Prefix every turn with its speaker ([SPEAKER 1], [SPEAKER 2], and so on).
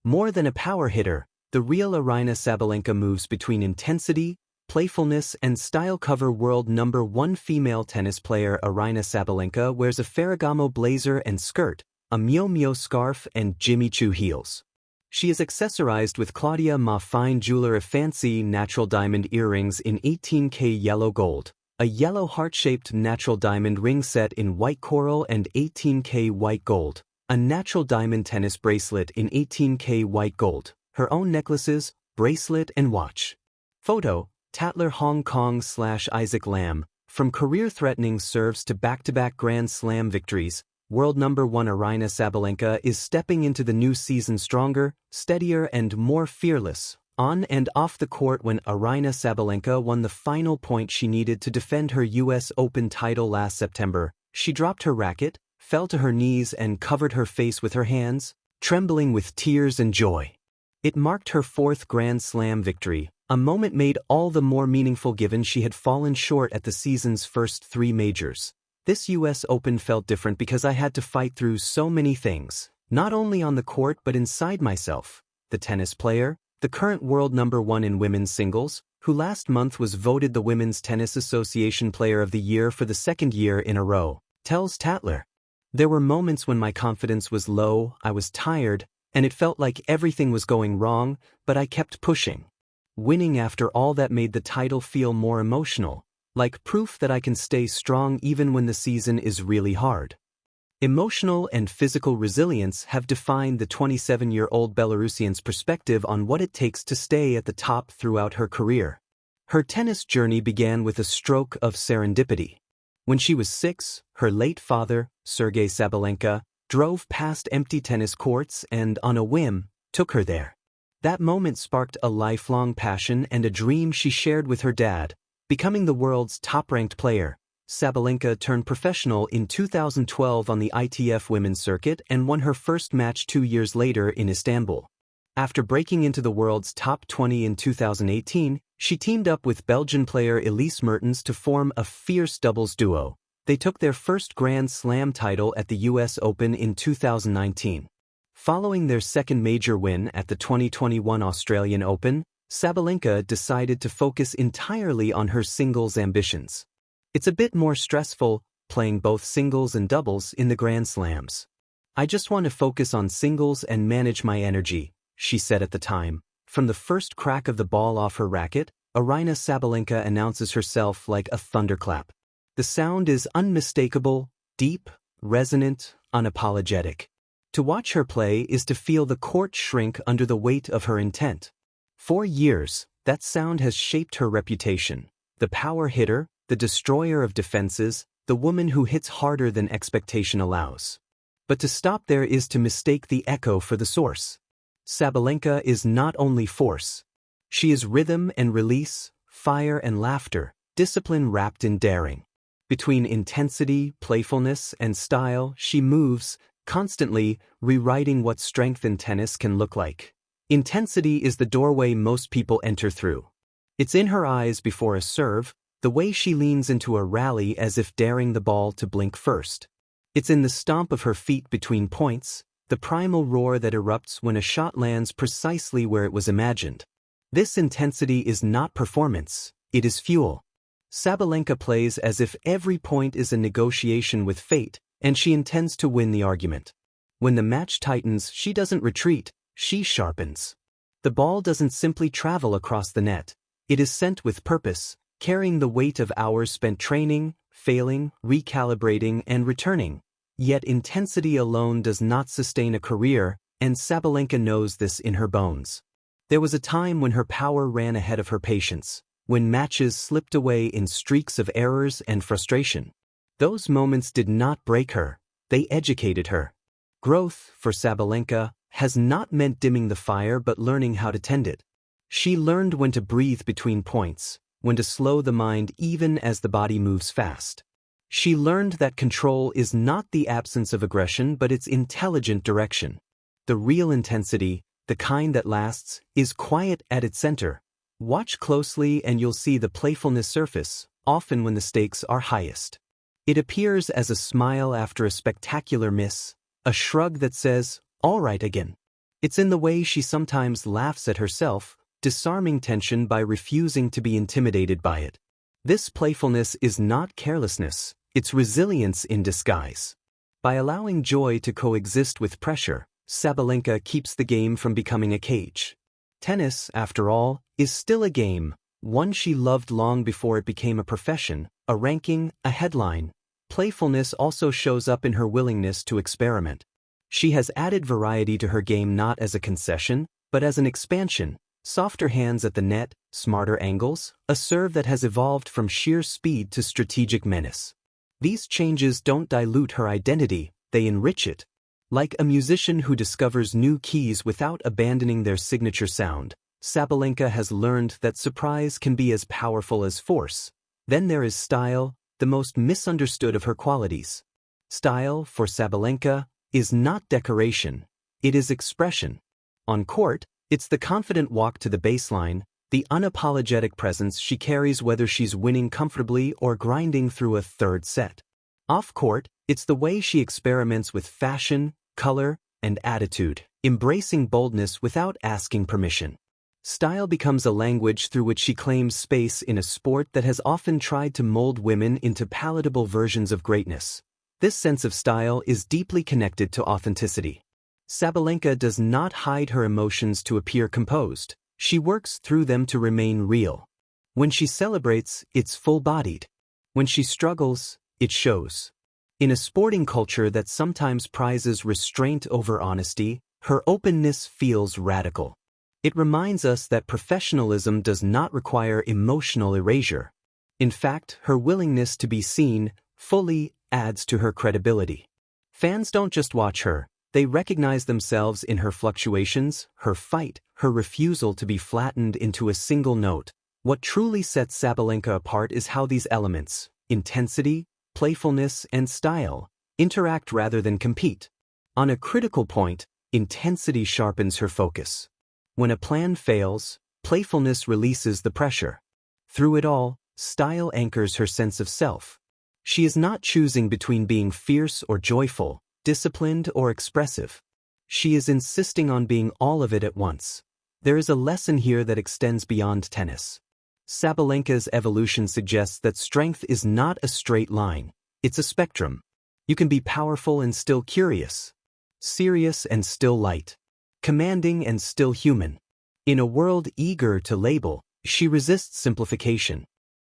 [SPEAKER 1] More than a power hitter, the real Aryna Sabalenka moves between intensity, playfulness, and style. Cover World #1 female tennis player Aryna Sabalenka wears a Ferragamo blazer and skirt, a Miu Miu scarf, and Jimmy Choo heels. She is accessorized with Claudia Ma fine jeweler fancy natural diamond earrings in 18K yellow gold, a yellow heart-shaped natural diamond ring set in white coral and 18K white gold, a natural diamond tennis bracelet in 18K white gold, her own necklaces, bracelet, and watch. Photo, Tatler Hong Kong/Isaac Lam. From career-threatening serves to back-to-back Grand Slam victories, World #1 Aryna Sabalenka is stepping into the new season stronger, steadier, and more fearless, on and off the court. When Aryna Sabalenka won the final point she needed to defend her US Open title last September, she dropped her racket, fell to her knees, and covered her face with her hands, trembling with tears and joy. It marked her fourth Grand Slam victory, a moment made all the more meaningful given she had fallen short at the season's first 3 majors. This US Open felt different because I had to fight through so many things, not only on the court but inside myself. The tennis player, the current world #1 in women's singles, who last month was voted the Women's Tennis Association Player of the Year for the 2nd year in a row, tells Tatler. There were moments when my confidence was low, I was tired, and it felt like everything was going wrong, but I kept pushing. Winning after all that made the title feel more emotional, like proof that I can stay strong even when the season is really hard. Emotional and physical resilience have defined the 27-year-old Belarusian's perspective on what it takes to stay at the top throughout her career. Her tennis journey began with a stroke of serendipity. When she was 6, her late father, Sergei Sabalenka, drove past empty tennis courts and, on a whim, took her there. That moment sparked a lifelong passion and a dream she shared with her dad, becoming the world's top-ranked player. Sabalenka turned professional in 2012 on the ITF women's circuit and won her first match 2 years later in Istanbul. After breaking into the world's top 20 in 2018, she teamed up with Belgian player Elise Mertens to form a fierce doubles duo. They took their first Grand Slam title at the US Open in 2019. Following their second major win at the 2021 Australian Open, Sabalenka decided to focus entirely on her singles ambitions. It's a bit more stressful, playing both singles and doubles in the Grand Slams. I just want to focus on singles and manage my energy, she said at the time. From the first crack of the ball off her racket, Aryna Sabalenka announces herself like a thunderclap. The sound is unmistakable, deep, resonant, unapologetic. To watch her play is to feel the court shrink under the weight of her intent. For years, that sound has shaped her reputation. The power hitter, the destroyer of defenses, the woman who hits harder than expectation allows. But to stop there is to mistake the echo for the source. Sabalenka is not only force. She is rhythm and release, fire and laughter, discipline wrapped in daring. Between intensity, playfulness, and style, she moves, constantly rewriting what strength in tennis can look like. Intensity is the doorway most people enter through. It's in her eyes before a serve, the way she leans into a rally as if daring the ball to blink first. It's in the stomp of her feet between points, the primal roar that erupts when a shot lands precisely where it was imagined. This intensity is not performance, it is fuel. Sabalenka plays as if every point is a negotiation with fate, and she intends to win the argument. When the match tightens, she doesn't retreat, she sharpens. The ball doesn't simply travel across the net. It is sent with purpose, carrying the weight of hours spent training, failing, recalibrating, and returning. Yet intensity alone does not sustain a career, and Sabalenka knows this in her bones. There was a time when her power ran ahead of her patience, when matches slipped away in streaks of errors and frustration. Those moments did not break her, they educated her. Growth, for Sabalenka, has not meant dimming the fire but learning how to tend it. She learned when to breathe between points, when to slow the mind even as the body moves fast. She learned that control is not the absence of aggression but its intelligent direction. The real intensity, the kind that lasts, is quiet at its center. Watch closely and you'll see the playfulness surface, often when the stakes are highest. It appears as a smile after a spectacular miss, a shrug that says, "All right again." It's in the way she sometimes laughs at herself, disarming tension by refusing to be intimidated by it. This playfulness is not carelessness, it's resilience in disguise. By allowing joy to coexist with pressure, Sabalenka keeps the game from becoming a cage. Tennis, after all, is still a game, one she loved long before it became a profession, a ranking, a headline. Playfulness also shows up in her willingness to experiment. She has added variety to her game not as a concession, but as an expansion. Softer hands at the net, smarter angles, a serve that has evolved from sheer speed to strategic menace. These changes don't dilute her identity, they enrich it. Like a musician who discovers new keys without abandoning their signature sound, Sabalenka has learned that surprise can be as powerful as force. Then there is style, the most misunderstood of her qualities. Style, for Sabalenka, is not decoration, it is expression. On court, it's the confident walk to the baseline, the unapologetic presence she carries whether she's winning comfortably or grinding through a third set. Off court, it's the way she experiments with fashion, color, and attitude, embracing boldness without asking permission. Style becomes a language through which she claims space in a sport that has often tried to mold women into palatable versions of greatness. This sense of style is deeply connected to authenticity. Sabalenka does not hide her emotions to appear composed, she works through them to remain real. When she celebrates, it's full-bodied. When she struggles, it shows. In a sporting culture that sometimes prizes restraint over honesty, her openness feels radical. It reminds us that professionalism does not require emotional erasure. In fact, her willingness to be seen, fully, adds to her credibility. Fans don't just watch her, they recognize themselves in her fluctuations, her fight, her refusal to be flattened into a single note. What truly sets Sabalenka apart is how these elements, intensity, playfulness, and style, interact rather than compete. On a critical point, intensity sharpens her focus. When a plan fails, playfulness releases the pressure. Through it all, style anchors her sense of self. She is not choosing between being fierce or joyful, disciplined or expressive. She is insisting on being all of it at once. There is a lesson here that extends beyond tennis. Sabalenka's evolution suggests that strength is not a straight line, it's a spectrum. You can be powerful and still curious, serious and still light, commanding and still human. In a world eager to label, she resists simplification.